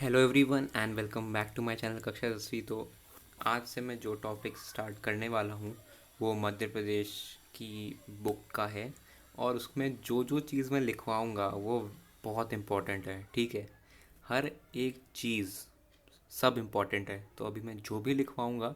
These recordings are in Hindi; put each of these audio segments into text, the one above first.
Hello everyone and welcome back to my channel कक्षा 10वीं। तो आज से मैं जो टॉपिक स्टार्ट करने वाला हूँ वो मध्य प्रदेश की बुक का है। और उसमें जो जो चीज़ मैं लिखवाऊँगा वो बहुत इम्पोर्टेंट है, ठीक है। हर एक चीज़ सब इम्पोर्टेंट है, तो अभी मैं जो भी लिखवाऊँगा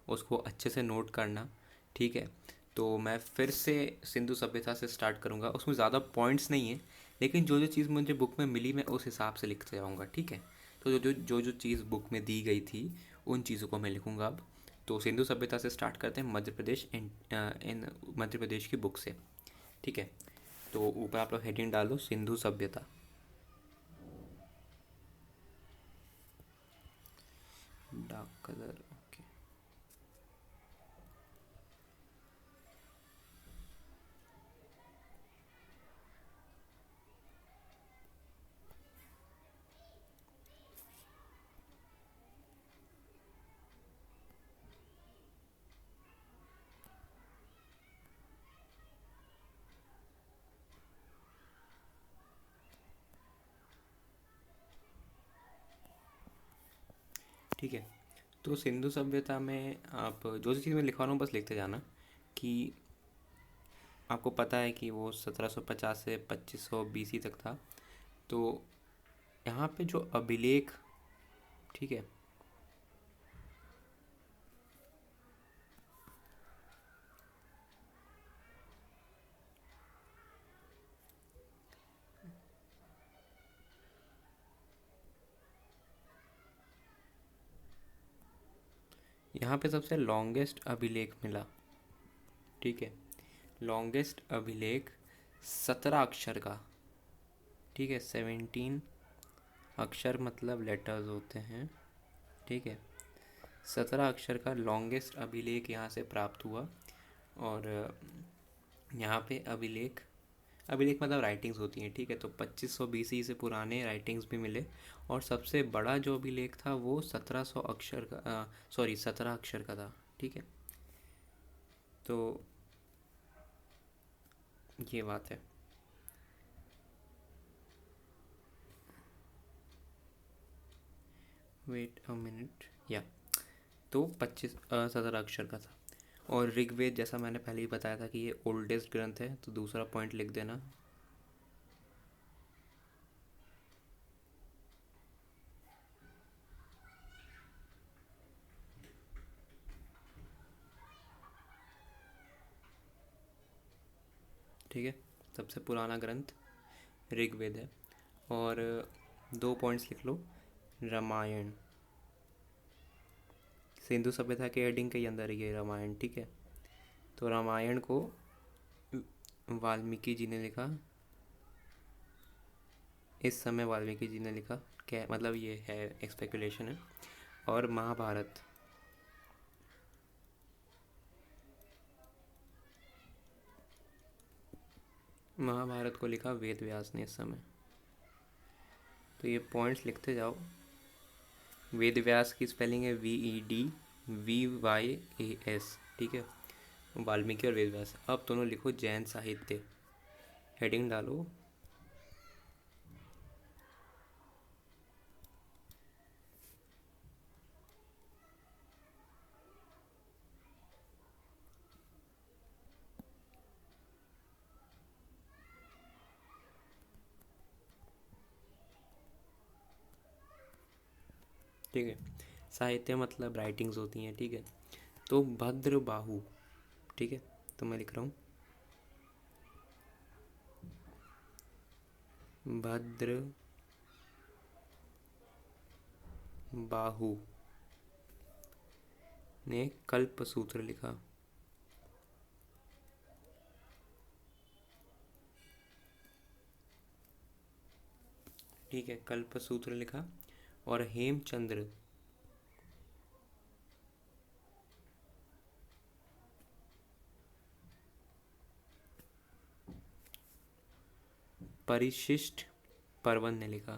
उसको अच्छे से नोट करना, ठीक है। तो मैं फिर से सिंधु सभ्यता से स्टार्ट करूँगा। उसमें ज़्यादा पॉइंट्स नहीं है, लेकिन जो जो चीज़ मुझे बुक में मिली मैं उस हिसाब से लिखते जाऊँगा, ठीक है। तो जो जो चीज़ बुक में दी गई थी उन चीज़ों को मैं लिखूँगा अब। तो सिंधु सभ्यता से स्टार्ट करते हैं, मध्य प्रदेश इन मध्य प्रदेश की बुक से, ठीक है। तो ऊपर आप लोग हेडिंग डालो सिंधु सभ्यता। Dark colour, okay. ठीक है। तो सिंधु सभ्यता में आप जो सी चीज़ मैं लिखवा रहा हूँ बस लिखते जाना कि आपको पता है कि वो 1750 से 2500 BC तक था। तो यहाँ पे जो अभिलेख, ठीक है, यहाँ पे सबसे लॉन्गेस्ट अभिलेख मिला, ठीक है। लॉन्गेस्ट अभिलेख 17 अक्षर का, ठीक है। 17 अक्षर मतलब लेटर्स होते हैं, ठीक है। 17 अक्षर का लॉन्गेस्ट अभिलेख यहाँ से प्राप्त हुआ। और यहाँ पे अभिलेख, अभिलेख मतलब राइटिंग्स होती हैं, ठीक है। तो 2500 BC से पुराने राइटिंग्स भी मिले। और सबसे बड़ा जो अभिलेख था वो 1700 अक्षर का, सॉरी 17 अक्षर का था, ठीक है। तो ये बात है। वेट अ मिनट, या तो 17 अक्षर का था। और ऋग्वेद जैसा मैंने पहले ही बताया था कि ये ओल्डेस्ट ग्रंथ है, तो दूसरा पॉइंट लिख देना। ठीक है, सबसे पुराना ग्रंथ ऋग्वेद है। और दो पॉइंट्स लिख लो। रामायण, सिंधु सभ्यता के हेडिंग के अंदर ही है रामायण, ठीक है। तो रामायण को वाल्मीकि जी ने लिखा, इस समय वाल्मीकि जी ने लिखा, क्या मतलब ये है, एक स्पेकुलेशन है। और महाभारत, महाभारत को लिखा वेद व्यास ने इस समय। तो ये पॉइंट्स लिखते जाओ। वेद व्यास की स्पेलिंग है VEDVYAS, ठीक है। वाल्मीकि और वेद व्यास। अब दोनों लिखो जैन साहित्य, हेडिंग डालो। ठीक है, साहित्य मतलब राइटिंग्स होती हैं, ठीक है। तो भद्र बाहु, ठीक है। तो मैं लिख रहा हूँ भद्र बाहु ने कल्प सूत्र लिखा, ठीक है। कल्प सूत्र लिखा। और हेमचंद्र, परिशिष्ट पर्वन ने लिखा,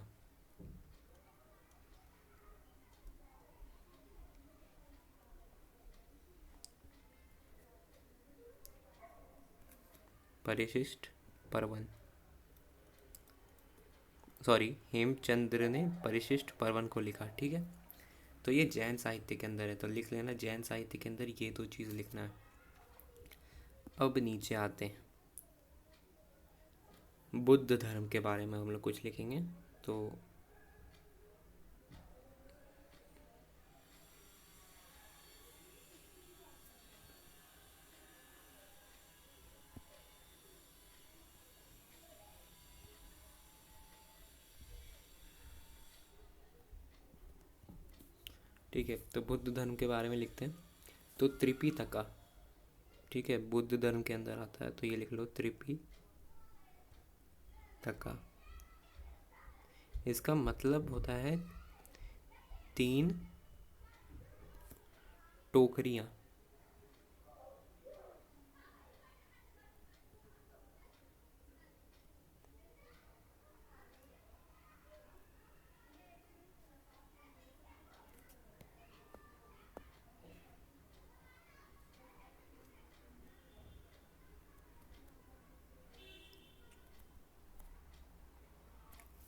परिशिष्ट पर्वन। सॉरी, हेमचंद्र ने परिशिष्ट पर्वन को लिखा। ठीक है, तो ये जैन साहित्य के अंदर है, तो लिख लेना जैन साहित्य के अंदर ये दो चीज़ लिखना है। अब नीचे आते हैं, बुद्ध धर्म के बारे में हम लोग कुछ लिखेंगे। तो ठीक है, तो बुद्ध धर्म के बारे में लिखते हैं। तो त्रिपिटका, ठीक है, बुद्ध धर्म के अंदर आता है, तो ये लिख लो त्रिपिटका। इसका मतलब होता है 3 टोकरियाँ।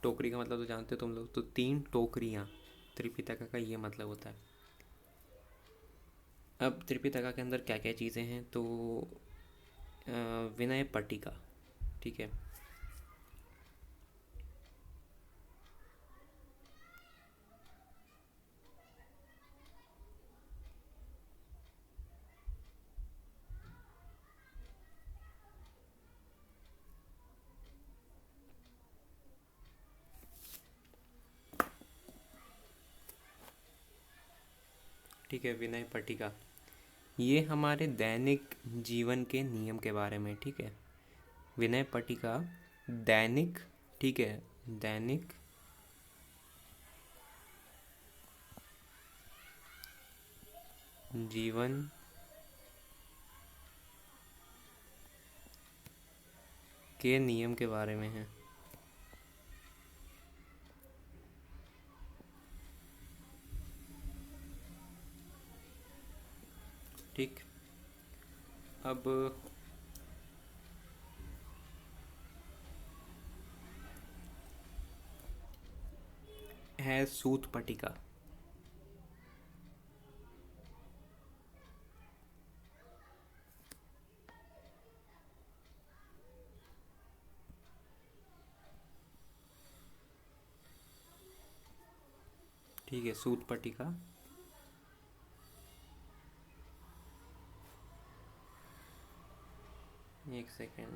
टोकरी का मतलब तो जानते हो तुम लोग, तो 3 टोकरियाँ, त्रिपिटका का ये मतलब होता है। अब त्रिपिटका के अंदर क्या क्या चीज़ें हैं, तो विनय पट्टिका, ठीक है, ठीक है, विनय पट्टिका। ये हमारे दैनिक जीवन के नियम के बारे में, ठीक है, विनय पट्टिका दैनिक, ठीक है, दैनिक जीवन के नियम के बारे में है। ठीक, अब है सूत पट्टिका। ठीक है, सूत पट्टिका। एक सेकेंड,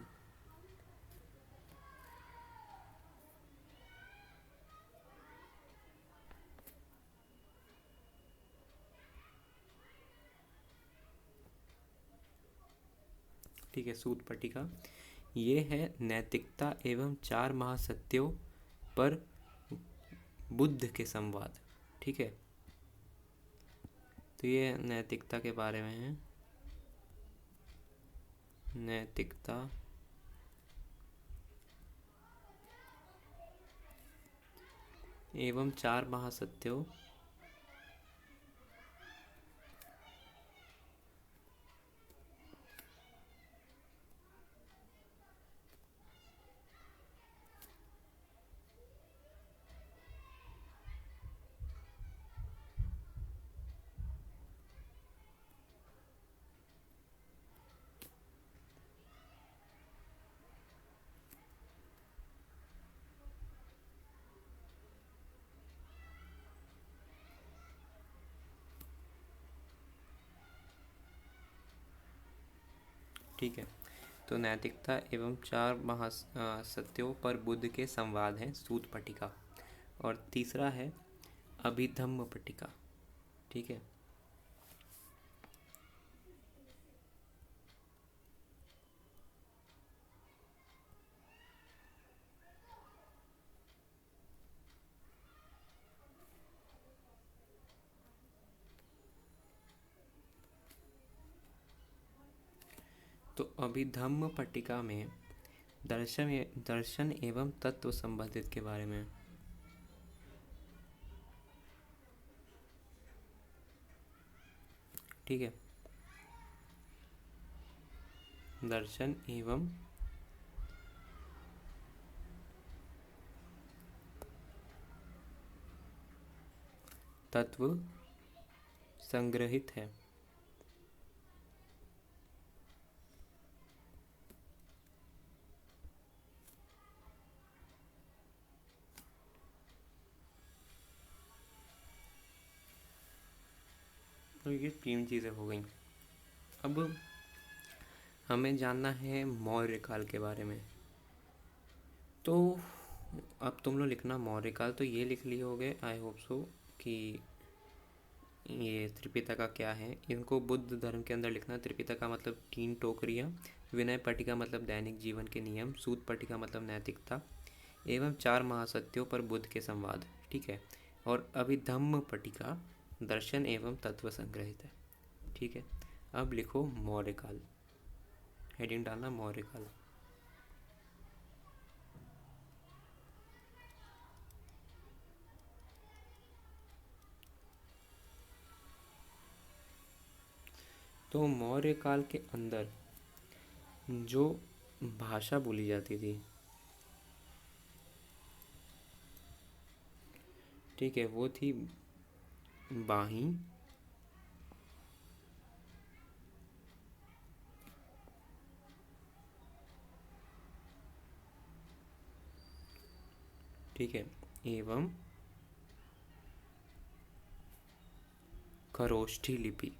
ठीक है, सूत पट्टिका। ये है नैतिकता एवं 4 महासत्यों पर बुद्ध के संवाद, ठीक है, तो ये नैतिकता के बारे में है, नैतिकता एवं 4 महासत्यों ठीक है, तो नैतिकता एवं 4 महासत्यों पर बुद्ध के संवाद हैं, सूत पट्टिका। और तीसरा है अभिधम्म पट्टिका, ठीक है, तो अभिधम्म पट्टिका में दर्शन एवं तत्व संबंधित के बारे में, ठीक है, दर्शन एवं तत्व संग्रहित है। तो ये 3 चीज़ें हो गई। अब हमें जानना है मौर्य काल के बारे में। तो अब तुम लोग लिखना मौर्य काल, तो ये लिख लिए होगे आई होप सो कि ये त्रिपिटका क्या है। इनको बुद्ध धर्म के अंदर लिखना। त्रिपिटका मतलब 3 टोकरियाँ, विनय पट्टिका मतलब दैनिक जीवन के नियम, सूत पट्टिका मतलब नैतिकता, एवं 4 महासत्यों पर बुद्ध के संवाद। ठीक है। और अभिधम्म पट्टिका दर्शन एवं तत्व संग्रहित है। ठीक है। अब लिखो मौर्य काल, हेडिंग डालना मौर्य काल। तो मौर्य काल के अंदर जो भाषा बोली जाती थी, ठीक है, वो थी बाही, ठीक है, एवं खरोष्ठी लिपि।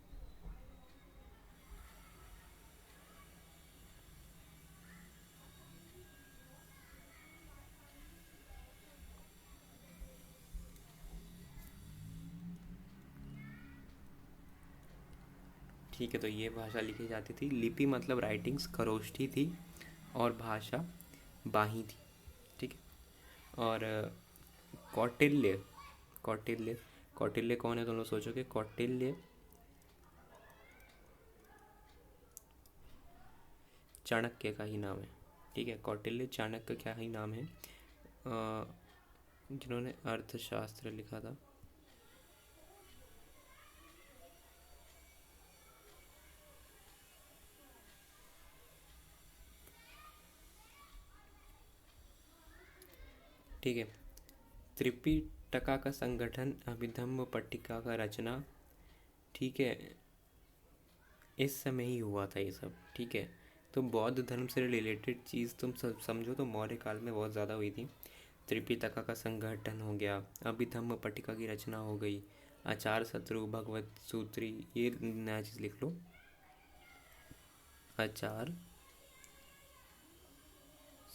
ठीक है। तो ये भाषा लिखी जाती थी। लिपि मतलब राइटिंग्स, खरोष्ठी थी, और भाषा बाही थी। ठीक है। और कौटिल्य, कौटिल्य, कौटिल्य कौन है तुम लोग सोचोगे? कौटिल्य चाणक्य का ही नाम है। ठीक है। कौटिल्य चाणक्य का ही नाम है, जिन्होंने अर्थशास्त्र लिखा था। ठीक है। त्रिपिटका का संगठन, अभिधम्म पट्टिका का रचना, ठीक है, इस समय ही हुआ था ये सब। ठीक है। तो बौद्ध धर्म से रिलेटेड चीज़ तुम सब समझो तो मौर्य काल में बहुत ज़्यादा हुई थी। त्रिपिटका का संगठन हो गया, अभिधम्म पट्टिका की रचना हो गई, आचार शत्रु, भगवत सूत्री, ये नया चीज़ लिख लो, आचार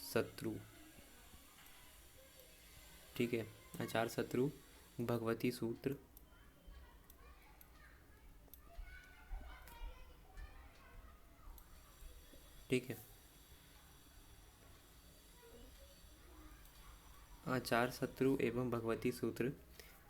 शत्रु। ठीक है। आचार शत्रु, भगवती सूत्र, ठीक है, आचार शत्रु एवं भगवती सूत्र।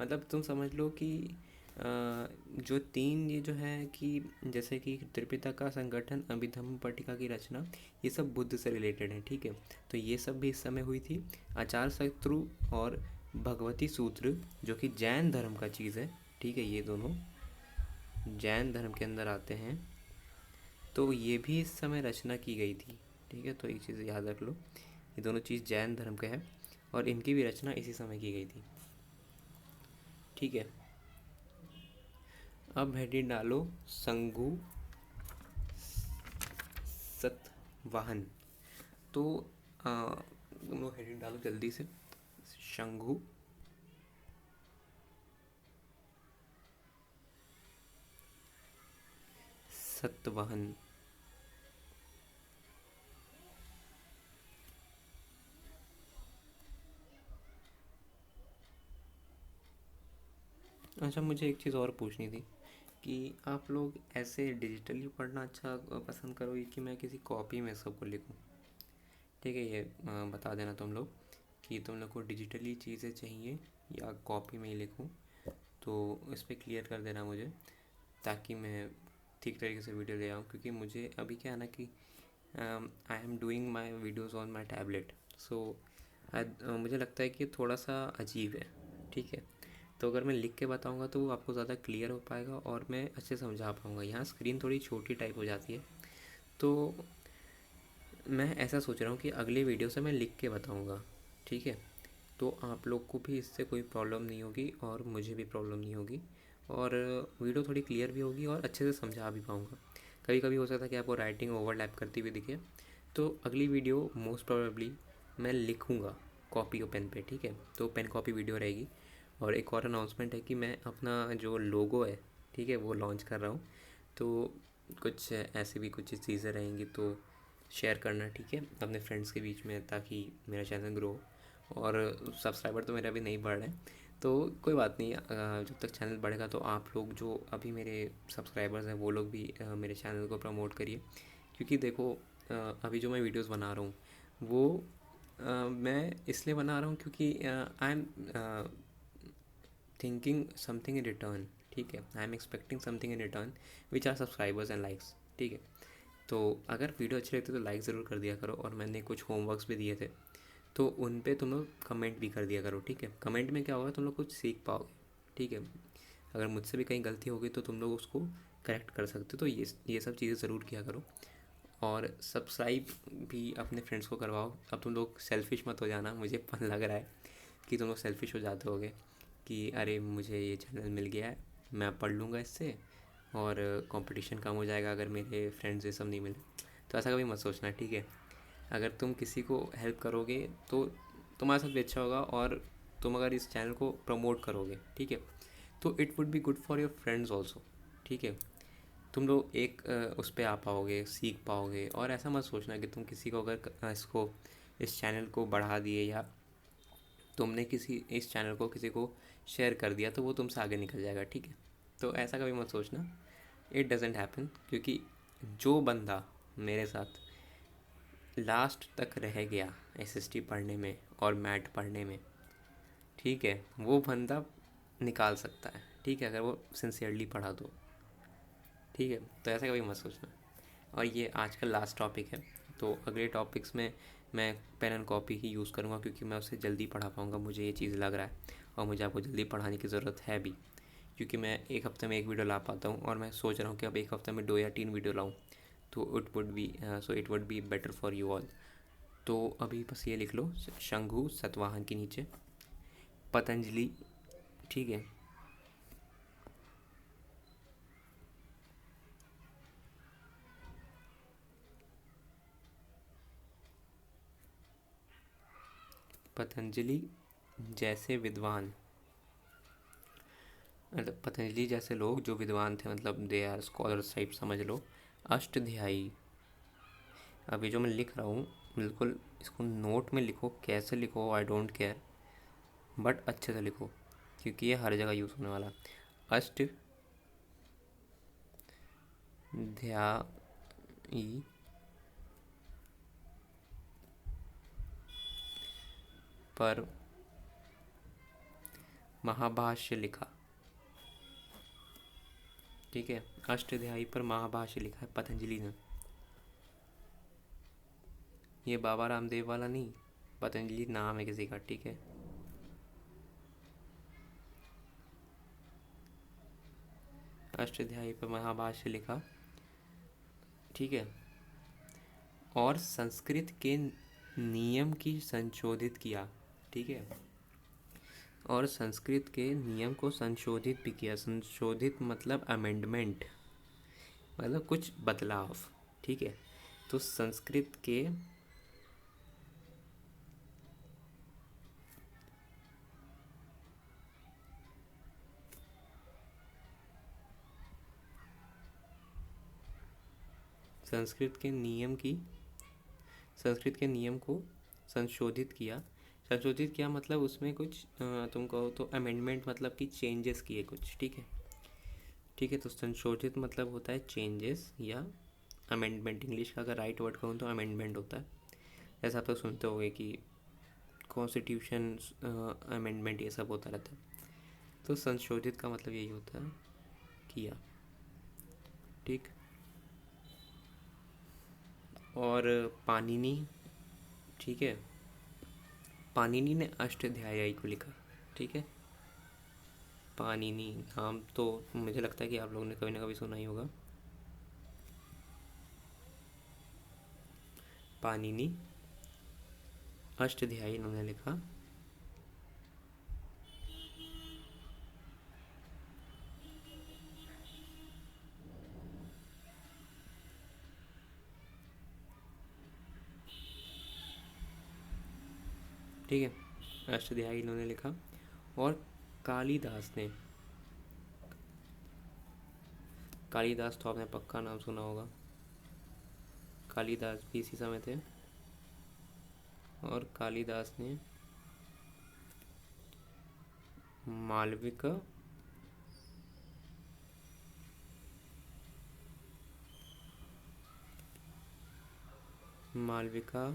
मतलब तुम समझ लो कि जो 3 ये जो है कि जैसे कि त्रिपिटका का संगठन, अभिधम्म पट्टिका की रचना, ये सब बुद्ध से रिलेटेड है। ठीक है। तो ये सब भी इस समय हुई थी। आचार शत्रु और भगवती सूत्र जो कि जैन धर्म का चीज़ है। ठीक है। ये दोनों जैन धर्म के अंदर आते हैं, तो ये भी इस समय रचना की गई थी। ठीक है। तो एक चीज़ याद रख लो, ये दोनों चीज़ जैन धर्म के हैं और इनकी भी रचना इसी समय की गई थी। ठीक है। अब हेडिंग डालो शंभु सतवाहन। तो तुम लोग हेडिंग डालो जल्दी से, शंभु सतवाहन। अच्छा, मुझे एक चीज़ और पूछनी थी कि आप लोग ऐसे डिजिटली पढ़ना अच्छा पसंद करोगे कि मैं किसी कॉपी में सबको लिखूं? ठीक है। ये बता देना तुम लोग कि तुम लोग को डिजिटली चीज़ें चाहिए या कॉपी में ही लिखूं, तो इस पर क्लियर कर देना मुझे, ताकि मैं ठीक तरीके से वीडियो ले आऊँ। क्योंकि मुझे अभी क्या है ना कि I am doing my videos on my tablet, so मुझे लगता है कि थोड़ा सा अजीब है। ठीक है। तो अगर मैं लिख के बताऊँगा तो वो आपको ज़्यादा क्लियर हो पाएगा और मैं अच्छे समझा पाऊँगा। यहाँ स्क्रीन थोड़ी छोटी टाइप हो जाती है, तो मैं ऐसा सोच रहा हूँ कि अगले वीडियो से मैं लिख के बताऊँगा। ठीक है। तो आप लोग को भी इससे कोई प्रॉब्लम नहीं होगी और मुझे भी प्रॉब्लम नहीं होगी, और वीडियो थोड़ी क्लियर भी होगी और अच्छे से समझा भी पाऊँगा। कभी कभी हो सकता है कि आपको राइटिंग ओवरलैप करती हुई दिखे, तो अगली वीडियो मोस्ट प्रोबेबली मैं लिखूँगा कॉपी और पेन पे, ठीक है। तो पेन कॉपी वीडियो रहेगी। और एक और अनाउंसमेंट है कि मैं अपना जो लोगो है, ठीक है, वो लॉन्च कर रहा हूँ। तो कुछ ऐसी भी कुछ चीज़ें रहेंगी तो शेयर करना, ठीक है, अपने फ्रेंड्स के बीच में, ताकि मेरा चैनल ग्रो। और सब्सक्राइबर तो मेरा अभी नहीं बढ़ रहे हैं, तो कोई बात नहीं। जब तक चैनल बढ़ेगा तो आप लोग जो अभी मेरे सब्सक्राइबर्स हैं वो लोग भी मेरे चैनल को प्रमोट करिए। क्योंकि देखो, अभी जो मैं वीडियोस बना रहा हूँ वो मैं इसलिए बना रहा हूँ क्योंकि I am thinking something in return, ठीक है। I am expecting something in return which are subscribers and likes, ठीक है। तो अगर वीडियो अच्छी लगती है तो लाइक ज़रूर कर दिया करो। और मैंने कुछ होमवर्क्स भी दिए थे, तो उन पे तुम लोग कमेंट भी कर दिया करो, ठीक है। कमेंट में क्या होगा, तुम लोग कुछ सीख पाओगे, ठीक है। अगर मुझसे भी कहीं गलती होगी तो तुम लोग उसको करेक्ट कर सकते हो। तो ये सब चीज़ें ज़रूर किया करो। और सब्सक्राइब भी अपने फ्रेंड्स को करवाओ। अब तुम लोग सेल्फिश मत हो जाना, मुझे पन लग रहा है कि तुम लोग सेल्फिश हो जाते होगे कि अरे मुझे ये चैनल मिल गया है, मैं पढ़ लूँगा इससे और कंपटीशन कम हो जाएगा अगर मेरे फ्रेंड्स ये सब नहीं मिले। तो ऐसा कभी मत सोचना, ठीक है। अगर तुम किसी को हेल्प करोगे तो तुम्हारे साथ भी अच्छा होगा, और तुम अगर इस चैनल को प्रमोट करोगे, ठीक है, तो it would be good for your friends also, ठीक है। तुम लोग एक उस पर आ पाओगे, सीख पाओगे। और ऐसा मत सोचना कि तुम किसी को अगर इसको इस चैनल को बढ़ा दिए या तुमने किसी इस चैनल को किसी को शेयर कर दिया तो वो तुमसे आगे निकल जाएगा, ठीक है। तो ऐसा कभी मत सोचना, इट डजेंट हैपन। क्योंकि जो बंदा मेरे साथ लास्ट तक रह गया एसएसटी पढ़ने में और मैट पढ़ने में, ठीक है, वो बंदा निकाल सकता है, ठीक है, अगर वो सिंसियरली पढ़ा तो, ठीक है। तो ऐसा कभी मत सोचना। और ये आज का लास्ट टॉपिक है। तो अगले टॉपिक्स में मैं पेन एंड कॉपी ही यूज़ करूँगा, क्योंकि मैं उससे जल्दी पढ़ा पाऊँगा, मुझे ये चीज़ लग रहा है। और मुझे आपको जल्दी पढ़ाने की ज़रूरत है भी, क्योंकि मैं एक हफ़्ते में एक वीडियो ला पाता हूँ, और मैं सोच रहा हूँ कि अब एक हफ़्ते में 2 या 3 वीडियो लाऊँ। तो it would be better for you all. तो अभी बस ये लिख लो, शंभु सतवाहन के नीचे पतंजलि, ठीक है। पतंजलि जैसे विद्वान, मतलब पतंजलि जैसे लोग जो विद्वान थे, मतलब दे आर स्कॉलर्स टाइप समझ लो। अष्टध्यायी, अभी जो मैं लिख रहा हूँ बिल्कुल इसको नोट में लिखो, कैसे लिखो आई डोंट केयर, बट अच्छे से लिखो, क्योंकि ये हर जगह यूज़ होने वाला। अष्टध्यायी पर महाभाष्य लिखा, ठीक है। अष्टध्यायी पर महाभाष्य लिखा है पतंजलि ने। ये बाबा रामदेव वाला नहीं, पतंजलि नाम है किसी का, ठीक है। अष्टध्यायी पर महाभाष्य लिखा, ठीक है। और संस्कृत के नियम की संशोधित किया, ठीक है। और संस्कृत के नियम को संशोधित भी किया। संशोधित मतलब अमेंडमेंट, मतलब कुछ बदलाव, ठीक है। तो संस्कृत के नियम की संस्कृत के नियम को संशोधित किया। संशोधित किया मतलब उसमें कुछ तुम कहो तो अमेंडमेंट, मतलब कि चेंजेस किए कुछ, ठीक है। ठीक है, तो संशोधित मतलब होता है चेंजेस या अमेंडमेंट। इंग्लिश का अगर राइट वर्ड कहूँ तो अमेंडमेंट होता है। जैसा आप तो सुनते होंगे कि कॉन्स्टिट्यूशन अमेंडमेंट, ये सब होता रहता है। तो संशोधित का मतलब यही होता है, किया, ठीक। और पाणिनि, ठीक है, पाणिनि ने अष्टाध्यायी को लिखा, ठीक है। पाणिनि नाम तो मुझे लगता है कि आप लोगों ने कभी ना कभी सुना ही होगा। पाणिनि अष्टाध्यायी इन्होंने लिखा, ठीक है, अष्टाध्यायी इन्होंने लिखा। और कालिदास ने, कालिदास तो आपने पक्का नाम सुना होगा, कालिदास भी इसी समय थे। और कालिदास ने मालविका, मालविका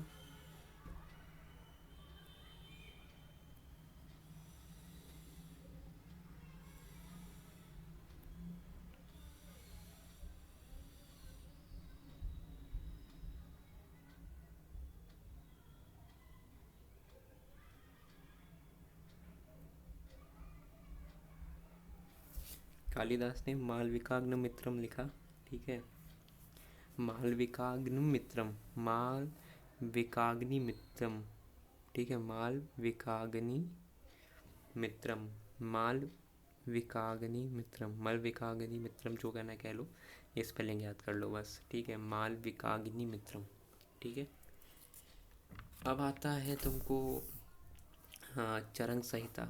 कालिदास ने मालविकाग्निमित्रम लिखा। ठीक है, मालविकाग्निमित्रम, मालविकाग्निमित्रम। ठीक है, मालविकाग्निमित्रम, मालविकाग्निमित्रम, मलविकाग्निमित्रम जो कहना है कह लो, ये स्पेलिंग याद कर लो बस। ठीक है, मालविकाग्निमित्रम। ठीक है, अब आता है तुमको हाँ चरक संहिता।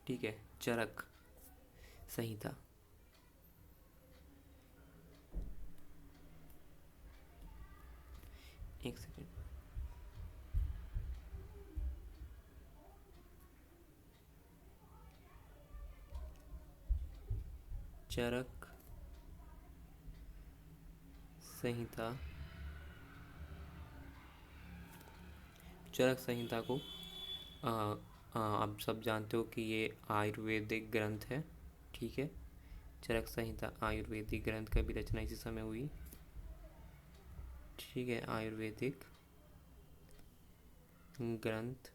ठीक है, चरक संहिता। एक सेकेंड, चरक संहिता। चरक संहिता को आप सब जानते हो कि ये आयुर्वेदिक ग्रंथ है। ठीक है, चरक संहिता आयुर्वेदिक ग्रंथ का भी रचना इसी समय हुई। ठीक है, आयुर्वेदिक ग्रंथ।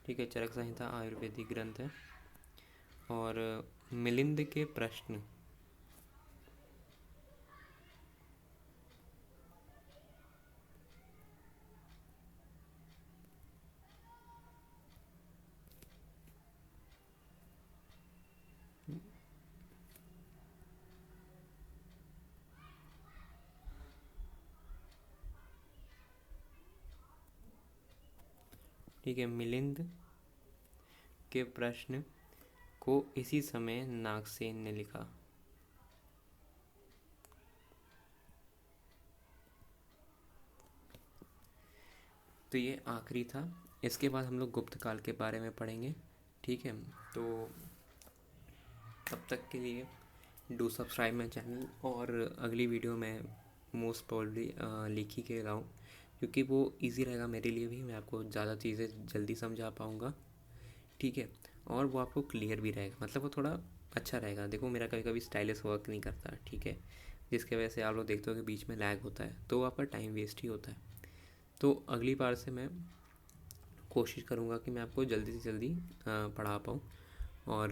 ठीक है, चरक संहिता आयुर्वेदिक ग्रंथ है। और मिलिंद के प्रश्न, ठीक है, मिलिंद के प्रश्न को इसी समय नागसेन ने लिखा। तो ये आखिरी था। इसके बाद हम लोग गुप्त काल के बारे में पढ़ेंगे। ठीक है, तो तब तक के लिए डू सब्सक्राइब माई चैनल। और अगली वीडियो में मोस्ट प्रॉब्ली लिखी के लाऊँ, क्योंकि वो इजी रहेगा मेरे लिए भी, मैं आपको ज़्यादा चीज़ें जल्दी समझा पाऊँगा। ठीक है, और वो आपको क्लियर भी रहेगा, मतलब वो थोड़ा अच्छा रहेगा। देखो मेरा कभी कभी स्टाइलिश वर्क नहीं करता। ठीक है, जिसकी वजह से आप लोग देखते हो कि बीच में लैग होता है, तो आपका टाइम वेस्ट ही होता है। तो अगली बार से मैं कोशिश करूँगा कि मैं आपको जल्दी से जल्दी पढ़ा पाऊँ और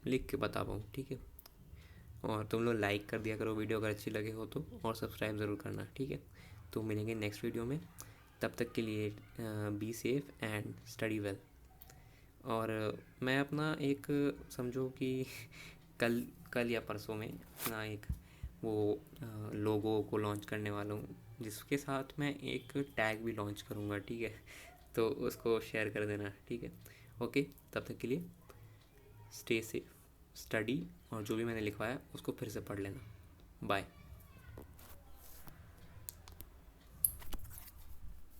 लिख के बता पाऊँ। ठीक है, और तुम लोग लाइक कर दिया करो वीडियो अगर अच्छी लगे हो तो, और सब्सक्राइब ज़रूर करना। ठीक है, तो मिलेंगे नेक्स्ट वीडियो में। तब तक के लिए be safe and study well. और मैं अपना एक समझो कि कल कल या परसों में अपना एक वो लोगो को लॉन्च करने वाला हूँ, जिसके साथ मैं एक टैग भी लॉन्च करूँगा। ठीक है, तो उसको शेयर कर देना। ठीक है, ओके, तब तक के लिए स्टे सेफ, स्टडी, और जो भी मैंने लिखवाया उसको फिर से पढ़ लेना। बाय।